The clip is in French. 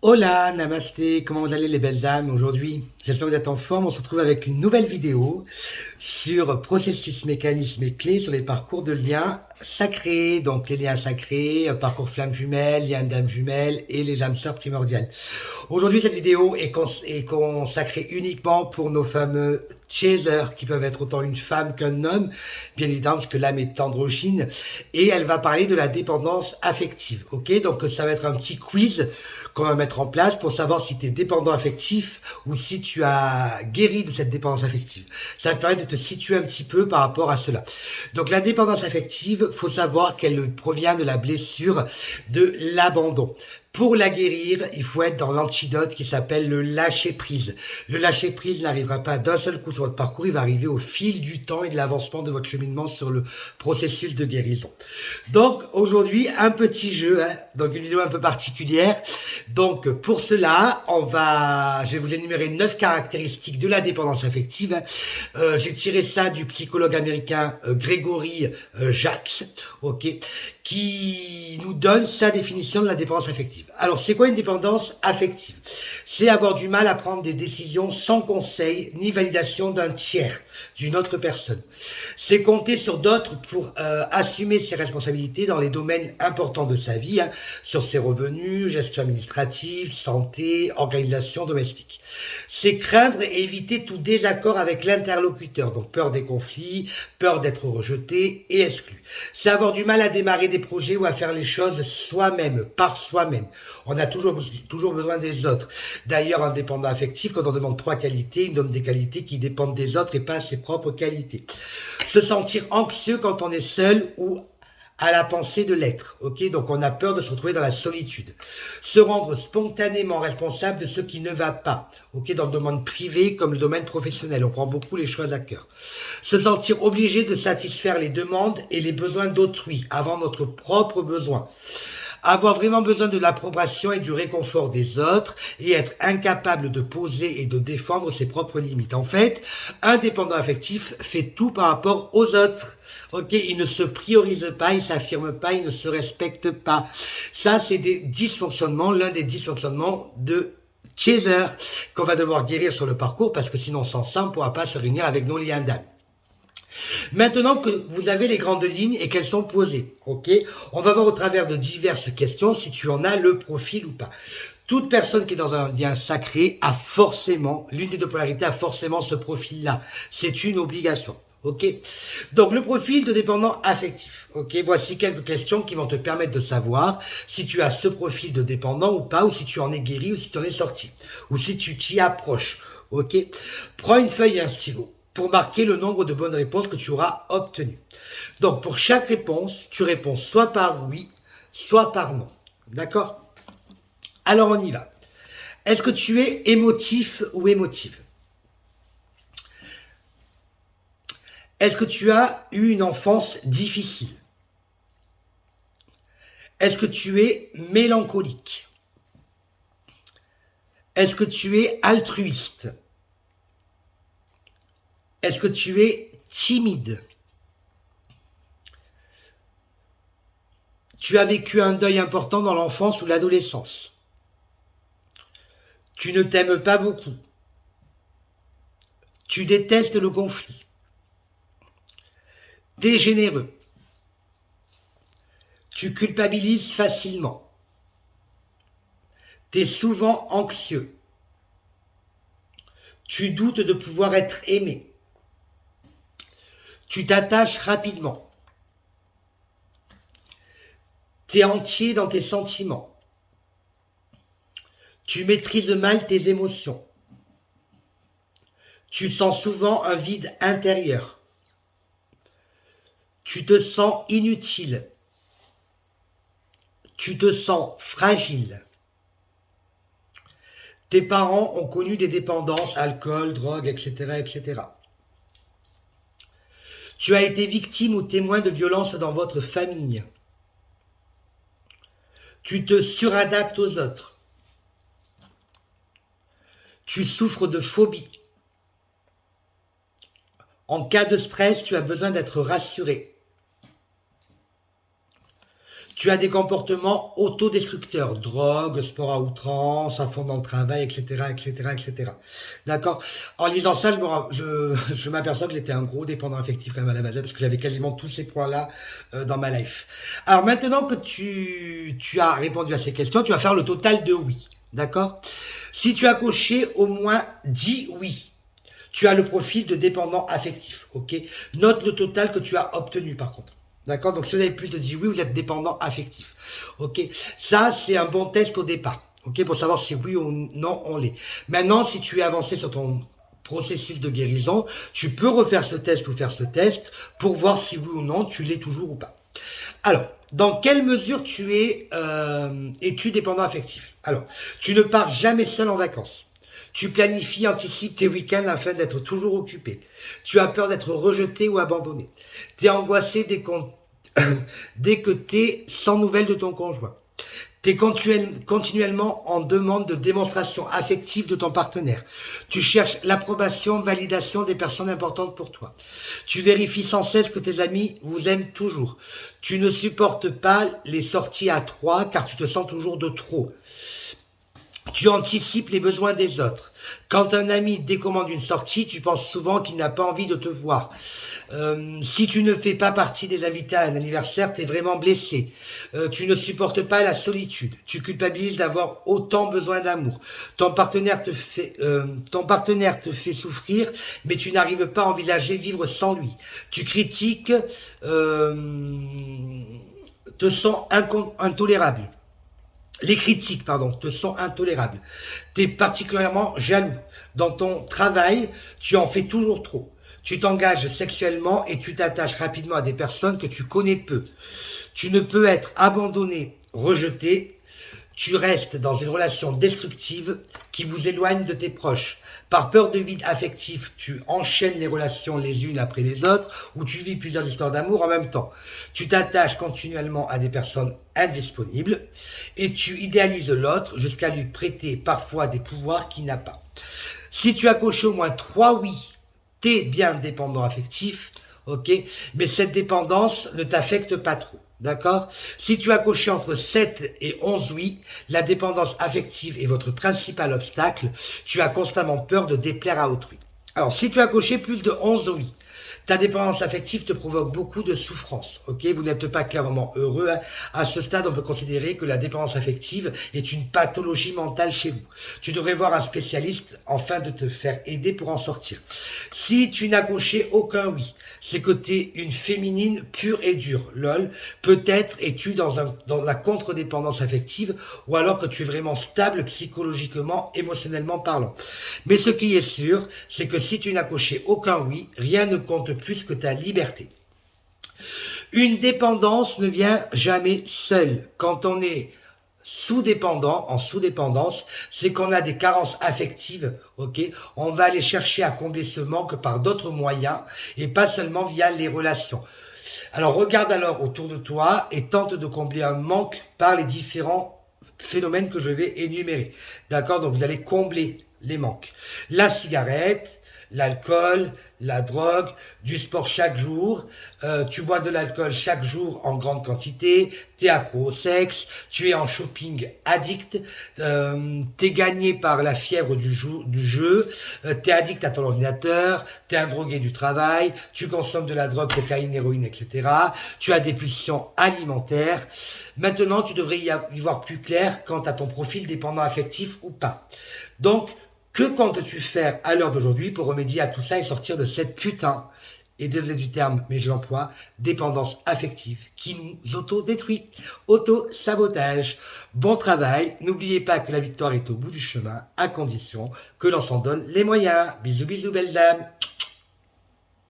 Hola, namasté, comment vous allez les belles âmes aujourd'hui? J'espère que vous êtes en forme. On se retrouve avec une nouvelle vidéo sur processus, mécanismes et clés sur les parcours de liens sacrés. Donc les liens sacrés, parcours flammes jumelles, liens d'âmes jumelles et les âmes sœurs primordiales. Aujourd'hui, cette vidéo est consacrée uniquement pour nos fameux chasers, qui peuvent être autant une femme qu'un homme, bien évidemment, parce que l'âme est androgyne, et elle va parler de la dépendance affective. Ok, donc ça va être un petit quiz qu'on va mettre en place pour savoir si tu es dépendant affectif ou si tu as guéri de cette dépendance affective. Ça va te permettre de te situer un petit peu par rapport à cela. Donc la dépendance affective, faut savoir qu'elle provient de la blessure de l'abandon. Pour la guérir, il faut être dans l'antidote qui s'appelle le lâcher-prise. Le lâcher-prise n'arrivera pas d'un seul coup sur votre parcours, il va arriver au fil du temps et de l'avancement de votre cheminement sur le processus de guérison. Donc aujourd'hui, un petit jeu, hein, donc une vidéo un peu particulière. Donc pour cela, je vais vous énumérer 9 caractéristiques de la dépendance affective. J'ai tiré ça du psychologue américain Gregory Jacques, ok, qui nous donne sa définition de la dépendance affective. Alors, c'est quoi une dépendance affective? C'est avoir du mal à prendre des décisions sans conseil ni validation d'un tiers, d'une autre personne. C'est compter sur d'autres pour assumer ses responsabilités dans les domaines importants de sa vie, hein, sur ses revenus, gestion administrative, santé, organisation domestique. C'est craindre et éviter tout désaccord avec l'interlocuteur, donc peur des conflits, peur d'être rejeté et exclu. C'est avoir du mal à démarrer des projets ou à faire les choses soi-même, par soi-même. On a toujours besoin des autres. D'ailleurs, un dépendant affectif, quand on demande 3 qualités, il donne des qualités qui dépendent des autres et pas ses propres qualités. Se sentir anxieux quand on est seul ou à la pensée de l'être. Ok, donc on a peur de se retrouver dans la solitude. Se rendre spontanément responsable de ce qui ne va pas. Ok, dans le domaine privé comme le domaine professionnel, on prend beaucoup les choses à cœur. Se sentir obligé de satisfaire les demandes et les besoins d'autrui avant notre propre besoin. Avoir vraiment besoin de l'approbation et du réconfort des autres et être incapable de poser et de défendre ses propres limites. En fait, un dépendant affectif fait tout par rapport aux autres. Ok, il ne se priorise pas, il s'affirme pas, il ne se respecte pas. Ça, c'est des dysfonctionnements, l'un des dysfonctionnements de chaser qu'on va devoir guérir sur le parcours parce que sinon, sans ça, on ne pourra pas se réunir avec nos liens d'âme. Maintenant que vous avez les grandes lignes et qu'elles sont posées, ok, on va voir au travers de diverses questions si tu en as le profil ou pas. Toute personne qui est dans un lien sacré a forcément, l'une des deux polarités a forcément ce profil-là. C'est une obligation. Ok, donc le profil de dépendant affectif. Ok, voici quelques questions qui vont te permettre de savoir si tu as ce profil de dépendant ou pas, ou si tu en es guéri, ou si tu en es sorti, ou si tu t'y approches. Ok, prends une feuille et un stylo pour marquer le nombre de bonnes réponses que tu auras obtenues. Donc pour chaque réponse, tu réponds soit par oui, soit par non. D'accord? Alors on y va. Est-ce que tu es émotif ou émotive? Est-ce que tu as eu une enfance difficile? Est-ce que tu es mélancolique? Est-ce que tu es altruiste? Est-ce que tu es timide? Tu as vécu un deuil important dans l'enfance ou l'adolescence? Tu ne t'aimes pas beaucoup? Tu détestes le conflit? T'es généreux? Tu culpabilises facilement? T'es souvent anxieux? Tu doutes de pouvoir être aimé? Tu t'attaches rapidement? T'es entier dans tes sentiments? Tu maîtrises mal tes émotions? Tu sens souvent un vide intérieur? Tu te sens inutile? Tu te sens fragile? Tes parents ont connu des dépendances, alcool, drogue, etc., etc. Tu as été victime ou témoin de violences dans votre famille? Tu te suradaptes aux autres? Tu souffres de phobie? En cas de stress, tu as besoin d'être rassuré? Tu as des comportements autodestructeurs, drogue, sport à outrance, à fond dans le travail, etc., etc., etc. D'accord? En lisant ça, je m'aperçois que j'étais un gros dépendant affectif quand même à la base, parce que j'avais quasiment tous ces points-là dans ma life. Alors maintenant que tu as répondu à ces questions, tu vas faire le total de oui. D'accord? Si tu as coché au moins 10 oui, tu as le profil de dépendant affectif. Ok? Note le total que tu as obtenu par contre. D'accord? Donc si vous avez plus de 10 oui, vous êtes dépendant affectif. Ok? Ça, c'est un bon test au départ. Ok? Pour savoir si oui ou non on l'est. Maintenant, si tu es avancé sur ton processus de guérison, tu peux refaire ce test ou faire ce test pour voir si oui ou non tu l'es toujours ou pas. Alors, dans quelle mesure es-tu dépendant affectif? Alors, tu ne pars jamais seul en vacances. Tu planifies, anticipes tes week-ends afin d'être toujours occupé. Tu as peur d'être rejeté ou abandonné. Tu es angoissé dès que tu es sans nouvelles de ton conjoint. Tu es continuellement en demande de démonstration affective de ton partenaire. Tu cherches l'approbation, validation des personnes importantes pour toi. Tu vérifies sans cesse que tes amis vous aiment toujours. Tu ne supportes pas les sorties à trois car tu te sens toujours de trop. Tu anticipes les besoins des autres. Quand un ami décommande une sortie, tu penses souvent qu'il n'a pas envie de te voir. Si tu ne fais pas partie des invités à un anniversaire, tu es vraiment blessé. Tu ne supportes pas la solitude. Tu culpabilises d'avoir autant besoin d'amour. Ton partenaire te fait souffrir, mais tu n'arrives pas à envisager vivre sans lui. Tu critiques, te sens intolérable. Les critiques, pardon, te sont intolérables. Tu es particulièrement jaloux. Dans ton travail, tu en fais toujours trop. Tu t'engages sexuellement et tu t'attaches rapidement à des personnes que tu connais peu. Tu ne peux être abandonné, rejeté. Tu restes dans une relation destructive qui vous éloigne de tes proches. Par peur de vide affectif, tu enchaînes les relations les unes après les autres ou tu vis plusieurs histoires d'amour en même temps. Tu t'attaches continuellement à des personnes indisponibles et tu idéalises l'autre jusqu'à lui prêter parfois des pouvoirs qu'il n'a pas. Si tu as coché au moins 3 oui, t'es bien dépendant affectif, ok, mais cette dépendance ne t'affecte pas trop. D'accord? Si tu as coché entre 7 et 11 oui, la dépendance affective est votre principal obstacle. Tu as constamment peur de déplaire à autrui. Alors, si tu as coché plus de 11 oui, ta dépendance affective te provoque beaucoup de souffrance. Ok, vous n'êtes pas clairement heureux. À ce stade, on peut considérer que la dépendance affective est une pathologie mentale chez vous. Tu devrais voir un spécialiste afin de te faire aider pour en sortir. Si tu n'as coché aucun oui, c'est que tu es une féminine pure et dure. Lol. Peut-être es-tu dans la contre-dépendance affective ou alors que tu es vraiment stable psychologiquement, émotionnellement parlant. Mais ce qui est sûr, c'est que si tu n'as coché aucun oui, rien ne compte plus que ta liberté. Une dépendance ne vient jamais seule. Quand on est en sous-dépendance, c'est qu'on a des carences affectives, ok? On va aller chercher à combler ce manque par d'autres moyens et pas seulement via les relations. Alors regarde alors autour de toi et tente de combler un manque par les différents phénomènes que je vais énumérer. D'accord? Donc vous allez combler les manques. La cigarette, l'alcool, la drogue, du sport chaque jour, tu bois de l'alcool chaque jour en grande quantité, tu es accro au sexe, tu es en shopping addict, tu es gagné par la fièvre du jeu, tu es addict à ton ordinateur, tu es un drogué du travail, tu consommes de la drogue, cocaïne, héroïne, etc. Tu as des pulsions alimentaires. Maintenant, tu devrais y voir plus clair quant à ton profil dépendant affectif ou pas. Donc, que comptes-tu faire à l'heure d'aujourd'hui pour remédier à tout ça et sortir de cette putain, et désolé du terme, mais je l'emploie, dépendance affective qui nous auto-détruit, auto-sabotage. Bon travail, n'oubliez pas que la victoire est au bout du chemin, à condition que l'on s'en donne les moyens. Bisous bisous belles dames.